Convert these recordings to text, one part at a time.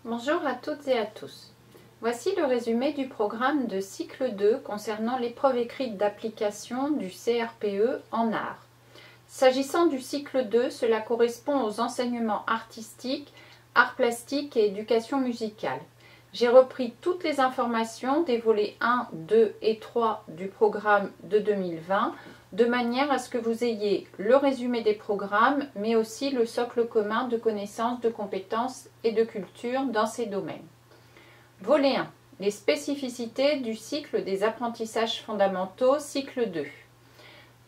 Bonjour à toutes et à tous. Voici le résumé du programme de cycle 2 concernant l'épreuve écrite d'application du CRPE en art. S'agissant du cycle 2, cela correspond aux enseignements artistiques, arts plastiques et éducation musicale. J'ai repris toutes les informations des volets 1, 2 et 3 du programme de 2020 de manière à ce que vous ayez le résumé des programmes, mais aussi le socle commun de connaissances, de compétences et de culture dans ces domaines. Volet 1. Les spécificités du cycle des apprentissages fondamentaux, cycle 2.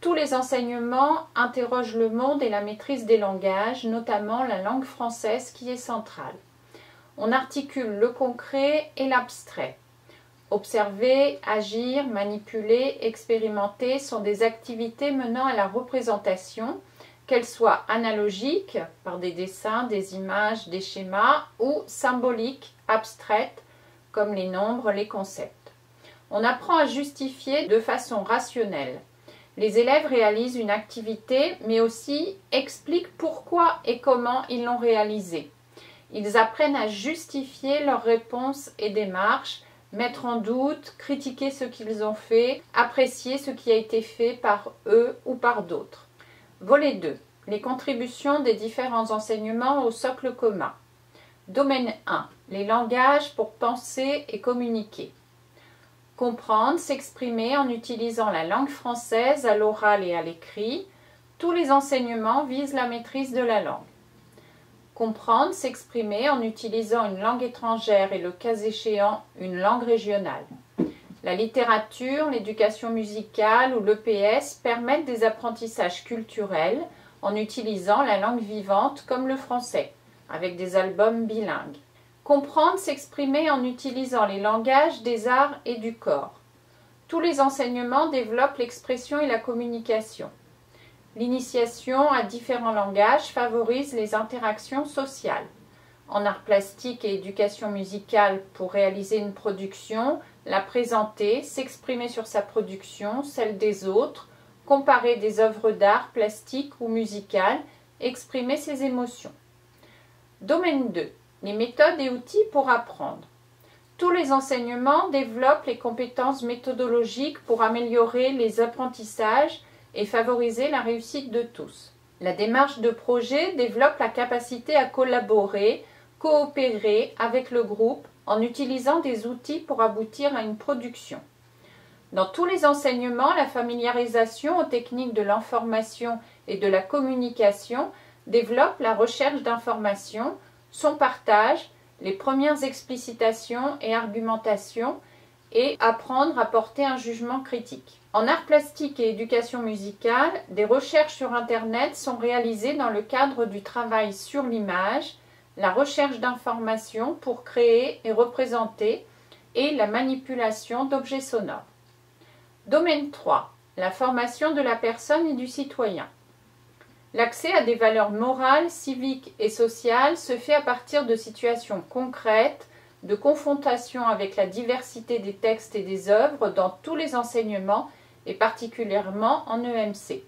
Tous les enseignements interrogent le monde et la maîtrise des langages, notamment la langue française qui est centrale. On articule le concret et l'abstrait. Observer, agir, manipuler, expérimenter sont des activités menant à la représentation, qu'elles soient analogiques, par des dessins, des images, des schémas, ou symboliques, abstraites, comme les nombres, les concepts. On apprend à justifier de façon rationnelle. Les élèves réalisent une activité, mais aussi expliquent pourquoi et comment ils l'ont réalisée. Ils apprennent à justifier leurs réponses et démarches, mettre en doute, critiquer ce qu'ils ont fait, apprécier ce qui a été fait par eux ou par d'autres. Volet 2. Les contributions des différents enseignements au socle commun. Domaine 1. Les langages pour penser et communiquer. Comprendre, s'exprimer en utilisant la langue française à l'oral et à l'écrit. Tous les enseignements visent la maîtrise de la langue. Comprendre, s'exprimer en utilisant une langue étrangère et le cas échéant une langue régionale. La littérature, l'éducation musicale ou l'EPS permettent des apprentissages culturels en utilisant la langue vivante comme le français, avec des albums bilingues. Comprendre, s'exprimer en utilisant les langages des arts et du corps. Tous les enseignements développent l'expression et la communication. L'initiation à différents langages favorise les interactions sociales. En art plastique et éducation musicale, pour réaliser une production, la présenter, s'exprimer sur sa production, celle des autres, comparer des œuvres d'art plastique ou musicales, exprimer ses émotions. Domaine 2. Les méthodes et outils pour apprendre. Tous les enseignements développent les compétences méthodologiques pour améliorer les apprentissages et favoriser la réussite de tous. La démarche de projet développe la capacité à collaborer, coopérer avec le groupe en utilisant des outils pour aboutir à une production. Dans tous les enseignements, la familiarisation aux techniques de l'information et de la communication développe la recherche d'informations, son partage, les premières explicitations et argumentations et apprendre à porter un jugement critique. En art plastique et éducation musicale, des recherches sur Internet sont réalisées dans le cadre du travail sur l'image, la recherche d'informations pour créer et représenter et la manipulation d'objets sonores. Domaine 3. La formation de la personne et du citoyen. L'accès à des valeurs morales, civiques et sociales se fait à partir de situations concrètes, de confrontation avec la diversité des textes et des œuvres dans tous les enseignements et particulièrement en EMC.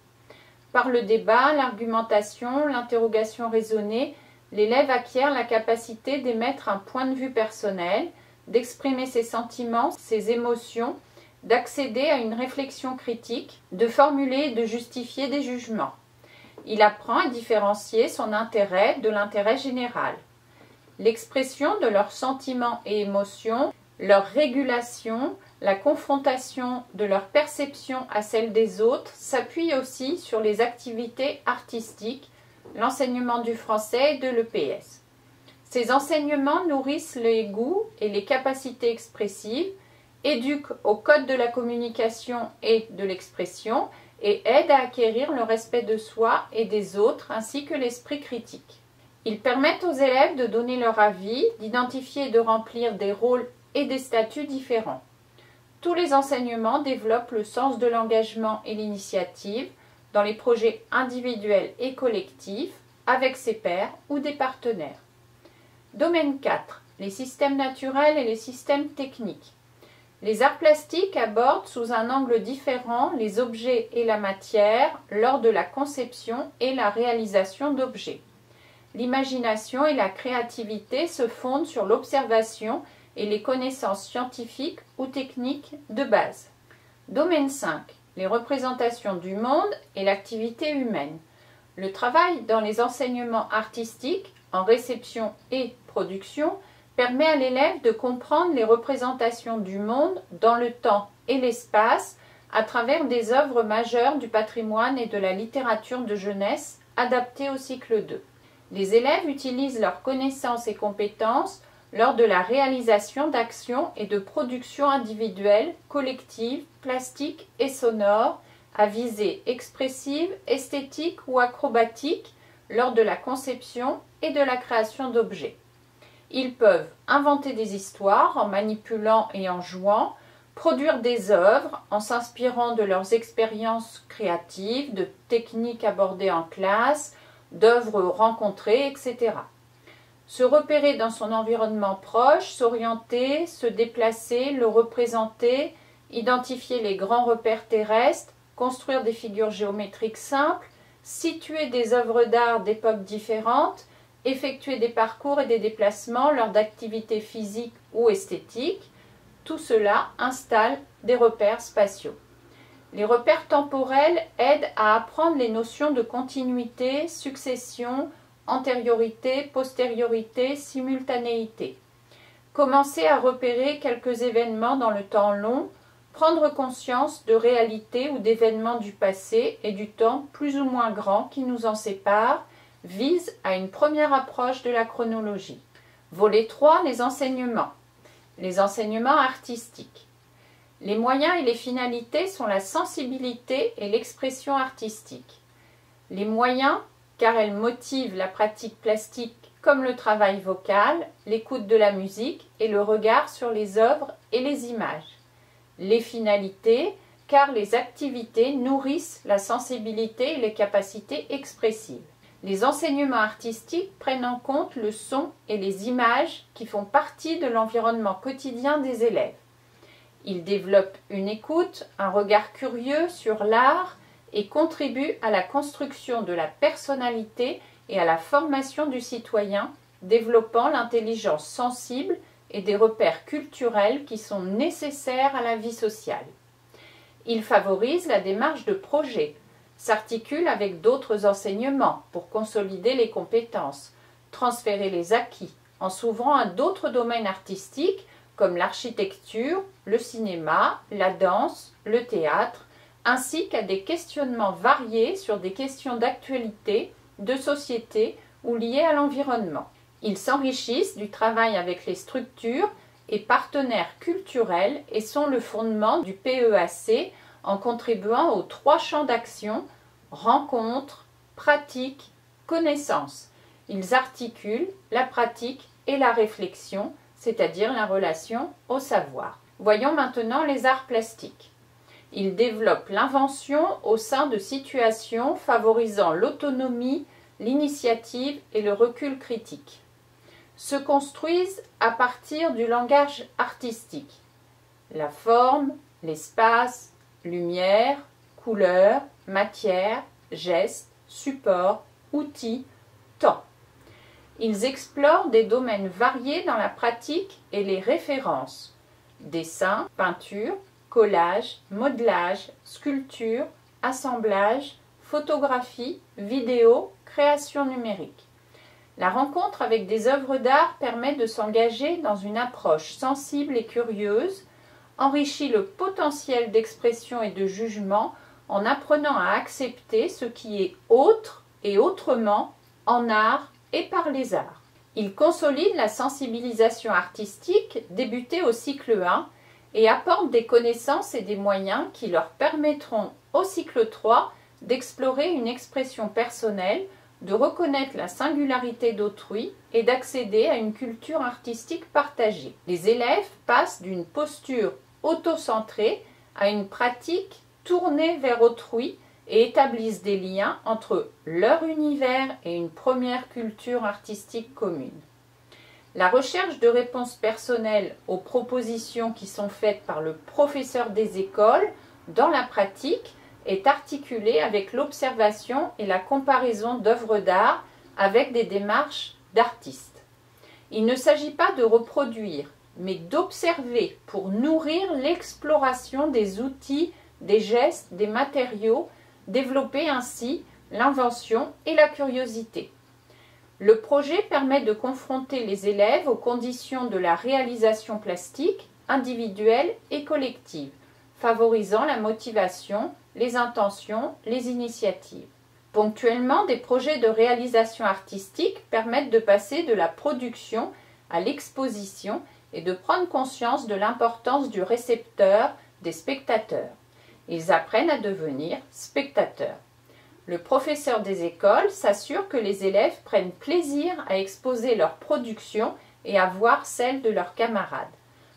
Par le débat, l'argumentation, l'interrogation raisonnée, l'élève acquiert la capacité d'émettre un point de vue personnel, d'exprimer ses sentiments, ses émotions, d'accéder à une réflexion critique, de formuler et de justifier des jugements. Il apprend à différencier son intérêt de l'intérêt général. L'expression de leurs sentiments et émotions, leur régulation, la confrontation de leur perception à celle des autres s'appuie aussi sur les activités artistiques, l'enseignement du français et de l'EPS. Ces enseignements nourrissent les goûts et les capacités expressives, éduquent au code de la communication et de l'expression et aident à acquérir le respect de soi et des autres ainsi que l'esprit critique. Ils permettent aux élèves de donner leur avis, d'identifier et de remplir des rôles et des statuts différents. Tous les enseignements développent le sens de l'engagement et l'initiative dans les projets individuels et collectifs avec ses pairs ou des partenaires. Domaine 4. Les systèmes naturels et les systèmes techniques. Les arts plastiques abordent sous un angle différent les objets et la matière lors de la conception et la réalisation d'objets. l'imagination et la créativité se fondent sur l'observation et les connaissances scientifiques ou techniques de base. Domaine 5. Les représentations du monde et l'activité humaine. Le travail dans les enseignements artistiques, en réception et production, permet à l'élève de comprendre les représentations du monde dans le temps et l'espace à travers des œuvres majeures du patrimoine et de la littérature de jeunesse adaptées au cycle 2. Les élèves utilisent leurs connaissances et compétences lors de la réalisation d'actions et de productions individuelles, collectives, plastiques et sonores à visée expressive, esthétique ou acrobatique lors de la conception et de la création d'objets. Ils peuvent inventer des histoires en manipulant et en jouant, produire des œuvres en s'inspirant de leurs expériences créatives, de techniques abordées en classe, d'œuvres rencontrées, etc. Se repérer dans son environnement proche, s'orienter, se déplacer, le représenter, identifier les grands repères terrestres, construire des figures géométriques simples, situer des œuvres d'art d'époques différentes, effectuer des parcours et des déplacements lors d'activités physiques ou esthétiques, tout cela installe des repères spatiaux. Les repères temporels aident à apprendre les notions de continuité, succession, antériorité, postériorité, simultanéité. Commencer à repérer quelques événements dans le temps long, prendre conscience de réalités ou d'événements du passé et du temps plus ou moins grand qui nous en sépare, vise à une première approche de la chronologie. Volet 3, les enseignements. Les enseignements artistiques. Les moyens et les finalités sont la sensibilité et l'expression artistique. Les moyens, car elles motivent la pratique plastique comme le travail vocal, l'écoute de la musique et le regard sur les œuvres et les images. Les finalités, car les activités nourrissent la sensibilité et les capacités expressives. Les enseignements artistiques prennent en compte le son et les images qui font partie de l'environnement quotidien des élèves. Ils développent une écoute, un regard curieux sur l'art et contribuent à la construction de la personnalité et à la formation du citoyen, développant l'intelligence sensible et des repères culturels qui sont nécessaires à la vie sociale. Ils favorisent la démarche de projet, s'articulent avec d'autres enseignements pour consolider les compétences, transférer les acquis, en s'ouvrant à d'autres domaines artistiques comme l'architecture, le cinéma, la danse, le théâtre, ainsi qu'à des questionnements variés sur des questions d'actualité, de société ou liées à l'environnement. Ils s'enrichissent du travail avec les structures et partenaires culturels et sont le fondement du PEAC en contribuant aux 3 champs d'action, rencontre, pratique, connaissance. Ils articulent la pratique et la réflexion, c'est-à-dire la relation au savoir. Voyons maintenant les arts plastiques. Ils développent l'invention au sein de situations favorisant l'autonomie, l'initiative et le recul critique. Se construisent à partir du langage artistique. La forme, l'espace, lumière, couleur, matière, geste, support, outils, temps. Ils explorent des domaines variés dans la pratique et les références. Dessin, peinture, collage, modelage, sculpture, assemblage, photographie, vidéo, création numérique. La rencontre avec des œuvres d'art permet de s'engager dans une approche sensible et curieuse, enrichit le potentiel d'expression et de jugement en apprenant à accepter ce qui est autre et autrement en art et par les arts. Il consolide la sensibilisation artistique débutée au cycle 1 et apporte des connaissances et des moyens qui leur permettront au cycle 3 d'explorer une expression personnelle, de reconnaître la singularité d'autrui et d'accéder à une culture artistique partagée. Les élèves passent d'une posture autocentrée à une pratique tournée vers autrui et établissent des liens entre leur univers et une première culture artistique commune. La recherche de réponses personnelles aux propositions qui sont faites par le professeur des écoles dans la pratique est articulée avec l'observation et la comparaison d'œuvres d'art avec des démarches d'artistes. Il ne s'agit pas de reproduire, mais d'observer pour nourrir l'exploration des outils, des gestes, des matériaux, développer ainsi l'invention et la curiosité. Le projet permet de confronter les élèves aux conditions de la réalisation plastique, individuelle et collective, favorisant la motivation, les intentions, les initiatives. Ponctuellement, des projets de réalisation artistique permettent de passer de la production à l'exposition et de prendre conscience de l'importance du récepteur, des spectateurs. Ils apprennent à devenir spectateurs. Le professeur des écoles s'assure que les élèves prennent plaisir à exposer leur production et à voir celle de leurs camarades.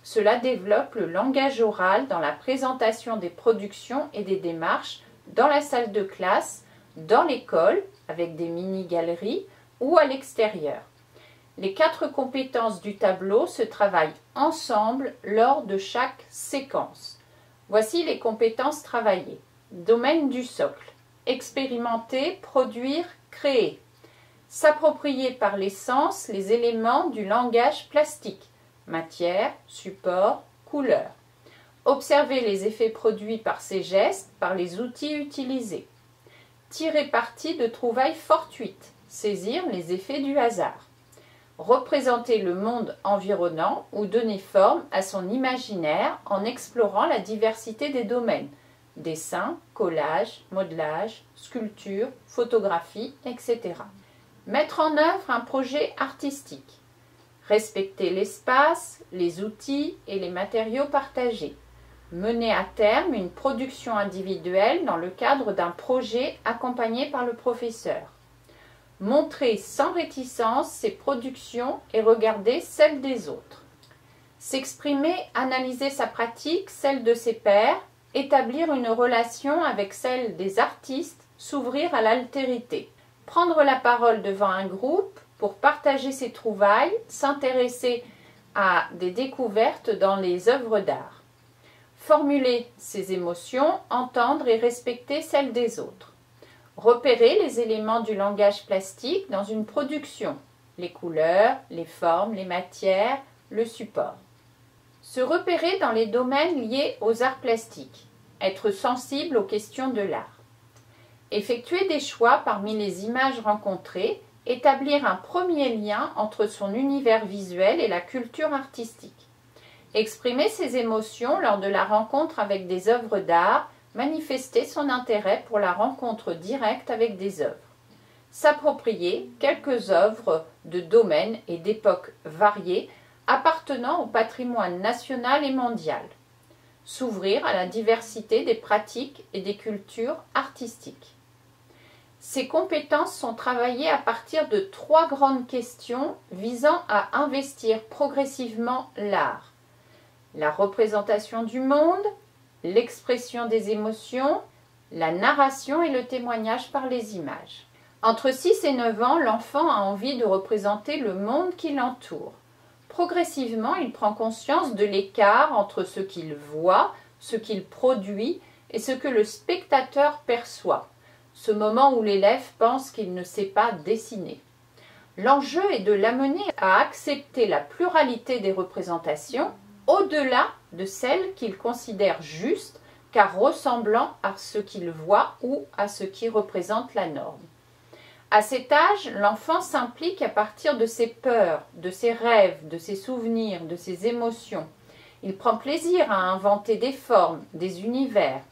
Cela développe le langage oral dans la présentation des productions et des démarches dans la salle de classe, dans l'école, avec des mini-galeries, ou à l'extérieur. Les 4 compétences du tableau se travaillent ensemble lors de chaque séquence. Voici les compétences travaillées. Domaine du socle. Expérimenter, produire, créer. S'approprier par les sens les éléments du langage plastique. Matière, support, couleur. Observer les effets produits par ces gestes, par les outils utilisés. Tirer parti de trouvailles fortuites. Saisir les effets du hasard. Représenter le monde environnant ou donner forme à son imaginaire en explorant la diversité des domaines. Dessin, collage, modelage, sculpture, photographie, etc. Mettre en œuvre un projet artistique. Respecter l'espace, les outils et les matériaux partagés. Mener à terme une production individuelle dans le cadre d'un projet accompagné par le professeur. Montrer sans réticence ses productions et regarder celles des autres. S'exprimer, analyser sa pratique, celle de ses pairs, établir une relation avec celle des artistes, s'ouvrir à l'altérité. Prendre la parole devant un groupe pour partager ses trouvailles, s'intéresser à des découvertes dans les œuvres d'art. Formuler ses émotions, entendre et respecter celles des autres. Repérer les éléments du langage plastique dans une production, les couleurs, les formes, les matières, le support. Se repérer dans les domaines liés aux arts plastiques. Être sensible aux questions de l'art. Effectuer des choix parmi les images rencontrées, établir un premier lien entre son univers visuel et la culture artistique. Exprimer ses émotions lors de la rencontre avec des œuvres d'art, manifester son intérêt pour la rencontre directe avec des œuvres. S'approprier quelques œuvres de domaines et d'époques variées appartenant au patrimoine national et mondial. S'ouvrir à la diversité des pratiques et des cultures artistiques. Ces compétences sont travaillées à partir de 3 grandes questions visant à investir progressivement l'art. La représentation du monde, l'expression des émotions, la narration et le témoignage par les images. Entre 6 et 9 ans, l'enfant a envie de représenter le monde qui l'entoure. Progressivement, il prend conscience de l'écart entre ce qu'il voit, ce qu'il produit et ce que le spectateur perçoit. Ce moment où l'élève pense qu'il ne sait pas dessiner. L'enjeu est de l'amener à accepter la pluralité des représentations au-delà de celles qu'il considère justes car ressemblant à ce qu'il voit ou à ce qui représente la norme. À cet âge, l'enfant s'implique à partir de ses peurs, de ses rêves, de ses souvenirs, de ses émotions. Il prend plaisir à inventer des formes, des univers.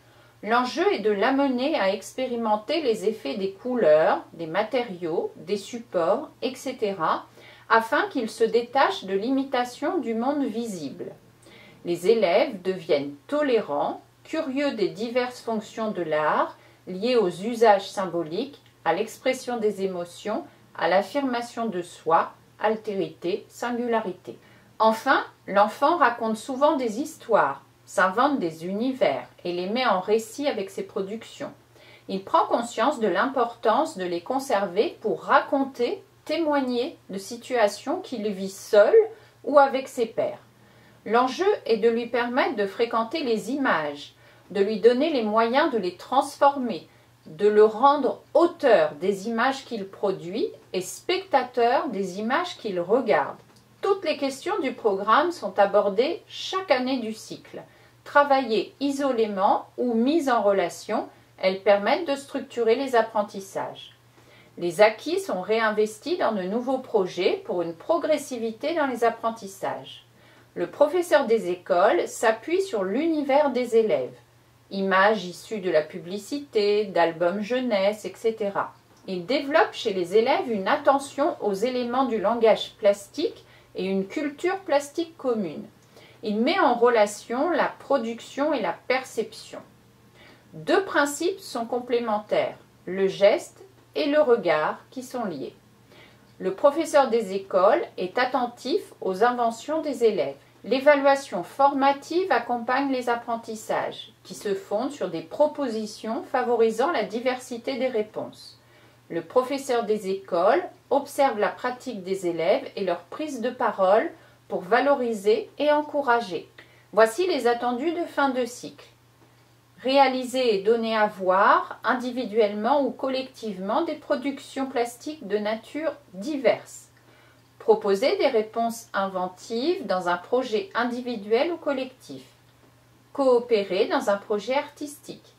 L'enjeu est de l'amener à expérimenter les effets des couleurs, des matériaux, des supports, etc., afin qu'il se détache de l'imitation du monde visible. Les élèves deviennent tolérants, curieux des diverses fonctions de l'art, liées aux usages symboliques, à l'expression des émotions, à l'affirmation de soi, altérité, singularité. Enfin, l'enfant raconte souvent des histoires, s'invente des univers et les met en récit avec ses productions. Il prend conscience de l'importance de les conserver pour raconter, témoigner de situations qu'il vit seul ou avec ses pairs. L'enjeu est de lui permettre de fréquenter les images, de lui donner les moyens de les transformer, de le rendre auteur des images qu'il produit et spectateur des images qu'il regarde. Toutes les questions du programme sont abordées chaque année du cycle. Travaillées isolément ou mises en relation, elles permettent de structurer les apprentissages. Les acquis sont réinvestis dans de nouveaux projets pour une progressivité dans les apprentissages. Le professeur des écoles s'appuie sur l'univers des élèves, images issues de la publicité, d'albums jeunesse, etc. Il développe chez les élèves une attention aux éléments du langage plastique et une culture plastique commune. Il met en relation la production et la perception. Deux principes sont complémentaires, le geste et le regard qui sont liés. Le professeur des écoles est attentif aux inventions des élèves. L'évaluation formative accompagne les apprentissages, qui se fondent sur des propositions favorisant la diversité des réponses. Le professeur des écoles observe la pratique des élèves et leur prise de parole pour valoriser et encourager. Voici les attendus de fin de cycle. Réaliser et donner à voir, individuellement ou collectivement, des productions plastiques de nature diverse. Proposer des réponses inventives dans un projet individuel ou collectif. Coopérer dans un projet artistique.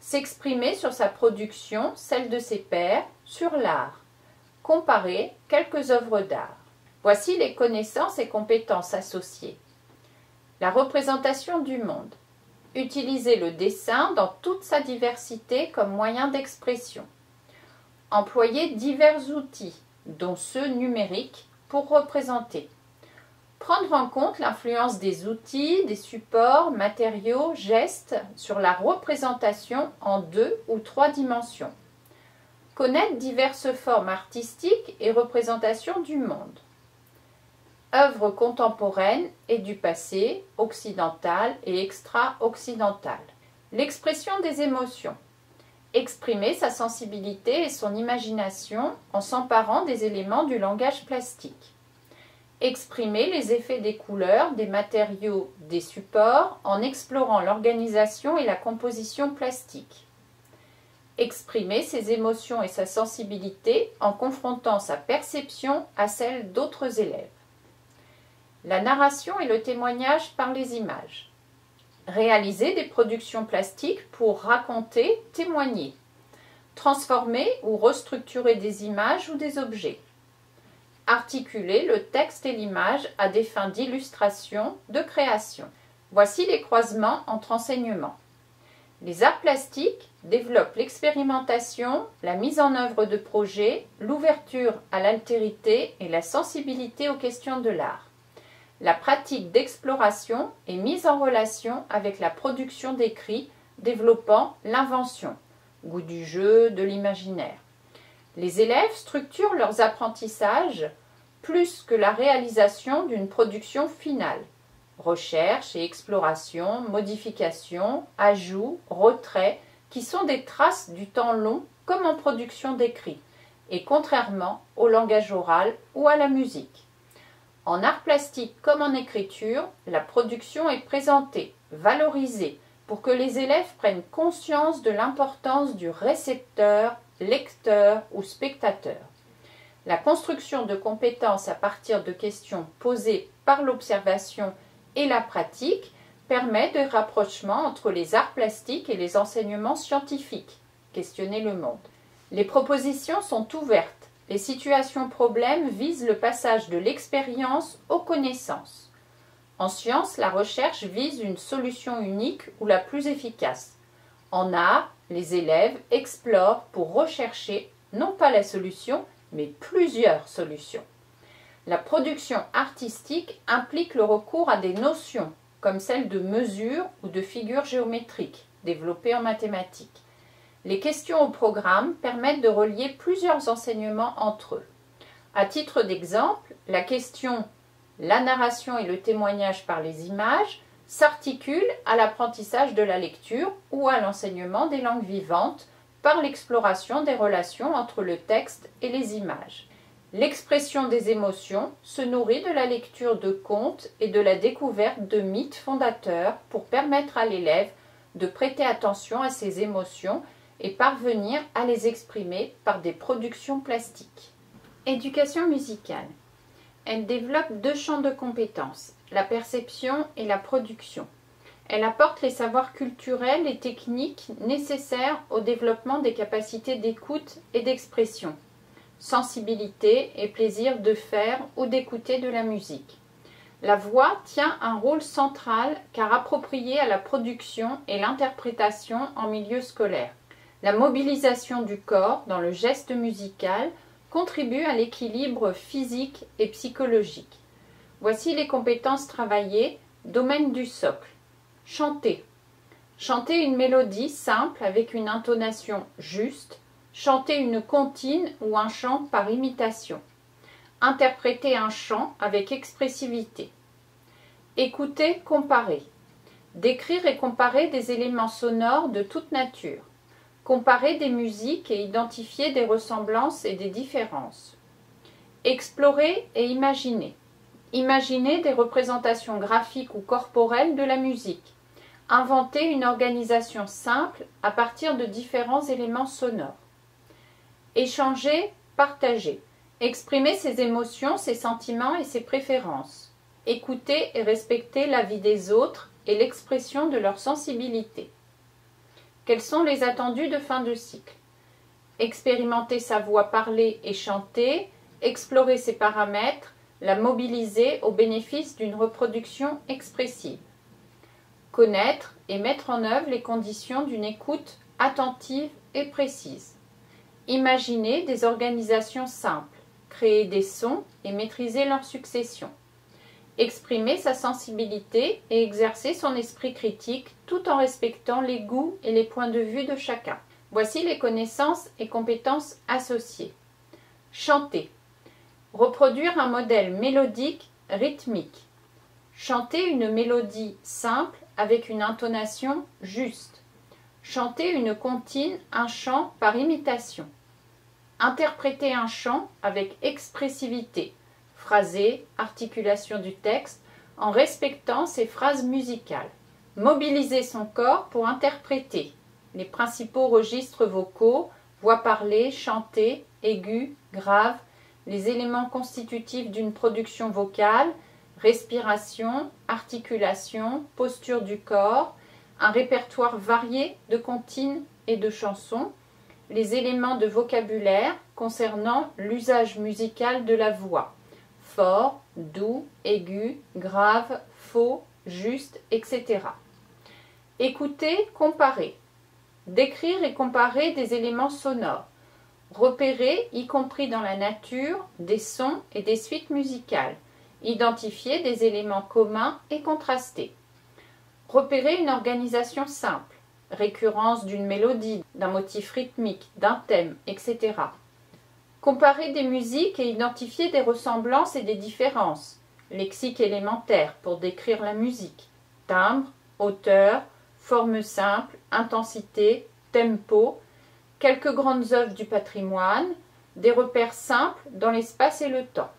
S'exprimer sur sa production, celle de ses pairs, sur l'art. Comparer quelques œuvres d'art. Voici les connaissances et compétences associées. La représentation du monde. Utiliser le dessin dans toute sa diversité comme moyen d'expression. Employer divers outils, dont ceux numériques, pour représenter. Prendre en compte l'influence des outils, des supports, matériaux, gestes sur la représentation en 2 ou 3 dimensions. Connaître diverses formes artistiques et représentations du monde. Œuvres contemporaines et du passé, occidentales et extra-occidentales. L'expression des émotions. Exprimer sa sensibilité et son imagination en s'emparant des éléments du langage plastique. Exprimer les effets des couleurs, des matériaux, des supports en explorant l'organisation et la composition plastique. Exprimer ses émotions et sa sensibilité en confrontant sa perception à celle d'autres élèves. La narration et le témoignage par les images. Réaliser des productions plastiques pour raconter, témoigner. Transformer ou restructurer des images ou des objets. Articuler le texte et l'image à des fins d'illustration, de création. Voici les croisements entre enseignements. Les arts plastiques développent l'expérimentation, la mise en œuvre de projets, l'ouverture à l'altérité et la sensibilité aux questions de l'art. La pratique d'exploration est mise en relation avec la production d'écrits, développant l'invention, goût du jeu, de l'imaginaire. Les élèves structurent leurs apprentissages plus que la réalisation d'une production finale. Recherche et exploration, modification, ajout, retrait, qui sont des traces du temps long comme en production d'écrits, et contrairement au langage oral ou à la musique. En art plastique comme en écriture, la production est présentée, valorisée, pour que les élèves prennent conscience de l'importance du récepteur, lecteur ou spectateur. La construction de compétences à partir de questions posées par l'observation et la pratique permet de rapprochement entre les arts plastiques et les enseignements scientifiques. Questionner le monde. Les propositions sont ouvertes. Les situations problèmes visent le passage de l'expérience aux connaissances. En sciences, la recherche vise une solution unique ou la plus efficace. En art, les élèves explorent pour rechercher non pas la solution, mais plusieurs solutions. La production artistique implique le recours à des notions, comme celle de mesure ou de figures géométriques, développées en mathématiques. Les questions au programme permettent de relier plusieurs enseignements entre eux. À titre d'exemple, la question « La narration et le témoignage par les images » s'articule à l'apprentissage de la lecture ou à l'enseignement des langues vivantes par l'exploration des relations entre le texte et les images. L'expression des émotions se nourrit de la lecture de contes et de la découverte de mythes fondateurs pour permettre à l'élève de prêter attention à ses émotions et parvenir à les exprimer par des productions plastiques. Éducation musicale. Elle développe deux champs de compétences, la perception et la production. Elle apporte les savoirs culturels et techniques nécessaires au développement des capacités d'écoute et d'expression, sensibilité et plaisir de faire ou d'écouter de la musique. La voix tient un rôle central car appropriée à la production et l'interprétation en milieu scolaire. La mobilisation du corps dans le geste musical contribue à l'équilibre physique et psychologique. Voici les compétences travaillées, domaine du socle. Chanter. Chanter une mélodie simple avec une intonation juste. Chanter une comptine ou un chant par imitation. Interpréter un chant avec expressivité. Écouter, comparer. Décrire et comparer des éléments sonores de toute nature. Comparer des musiques et identifier des ressemblances et des différences. Explorer et imaginer. Imaginer des représentations graphiques ou corporelles de la musique. Inventer une organisation simple à partir de différents éléments sonores. Échanger, partager. Exprimer ses émotions, ses sentiments et ses préférences. Écouter et respecter l'avis des autres et l'expression de leur sensibilité. Quels sont les attendus de fin de cycle? Expérimenter sa voix parlée et chantée, explorer ses paramètres, la mobiliser au bénéfice d'une reproduction expressive. Connaître et mettre en œuvre les conditions d'une écoute attentive et précise. Imaginer des organisations simples, créer des sons et maîtriser leur succession. Exprimer sa sensibilité et exercer son esprit critique tout en respectant les goûts et les points de vue de chacun. Voici les connaissances et compétences associées. Chanter. Reproduire un modèle mélodique, rythmique. Chanter une mélodie simple avec une intonation juste. Chanter une comptine, un chant par imitation. Interpréter un chant avec expressivité. Phrasé, articulation du texte, en respectant ses phrases musicales. Mobiliser son corps pour interpréter les principaux registres vocaux, voix parlée, chantée, aiguë, grave, les éléments constitutifs d'une production vocale, respiration, articulation, posture du corps, un répertoire varié de comptines et de chansons, les éléments de vocabulaire concernant l'usage musical de la voix. Fort, doux, aigu, grave, faux, juste, etc. Écouter, comparer. Décrire et comparer des éléments sonores. Repérer, y compris dans la nature, des sons et des suites musicales. Identifier des éléments communs et contrastés. Repérer une organisation simple. Récurrence d'une mélodie, d'un motif rythmique, d'un thème, etc. Comparer des musiques et identifier des ressemblances et des différences. Lexique élémentaire pour décrire la musique. Timbre, hauteur, forme simple, intensité, tempo. Quelques grandes œuvres du patrimoine. Des repères simples dans l'espace et le temps.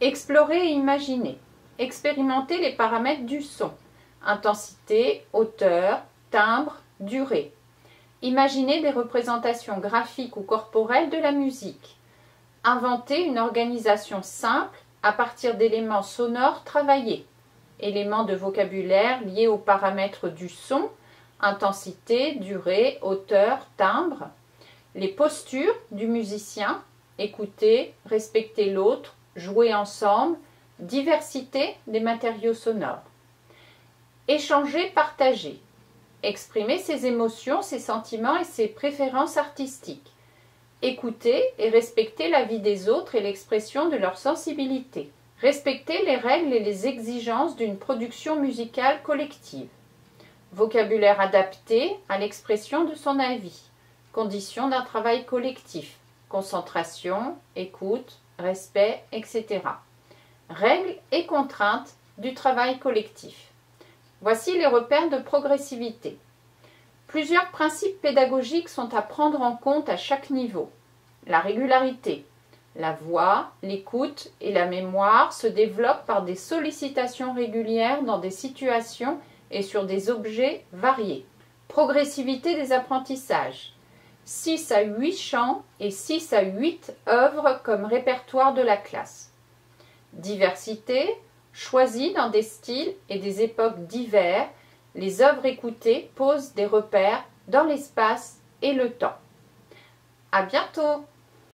Explorer et imaginer. Expérimenter les paramètres du son. Intensité, hauteur, timbre, durée. Imaginer des représentations graphiques ou corporelles de la musique. Inventer une organisation simple à partir d'éléments sonores travaillés. Éléments de vocabulaire liés aux paramètres du son, intensité, durée, hauteur, timbre. Les postures du musicien, écouter, respecter l'autre, jouer ensemble, diversité des matériaux sonores. Échanger, partager. Exprimer ses émotions, ses sentiments et ses préférences artistiques. Écouter et respecter l'avis des autres et l'expression de leur sensibilité. Respecter les règles et les exigences d'une production musicale collective. Vocabulaire adapté à l'expression de son avis. Conditions d'un travail collectif. Concentration, écoute, respect, etc. Règles et contraintes du travail collectif. Voici les repères de progressivité. Plusieurs principes pédagogiques sont à prendre en compte à chaque niveau. La régularité. La voix, l'écoute et la mémoire se développent par des sollicitations régulières dans des situations et sur des objets variés. Progressivité des apprentissages. 6 à 8 chants et 6 à 8 œuvres comme répertoire de la classe. Diversité, choisies dans des styles et des époques divers, les œuvres écoutées posent des repères dans l'espace et le temps. À bientôt!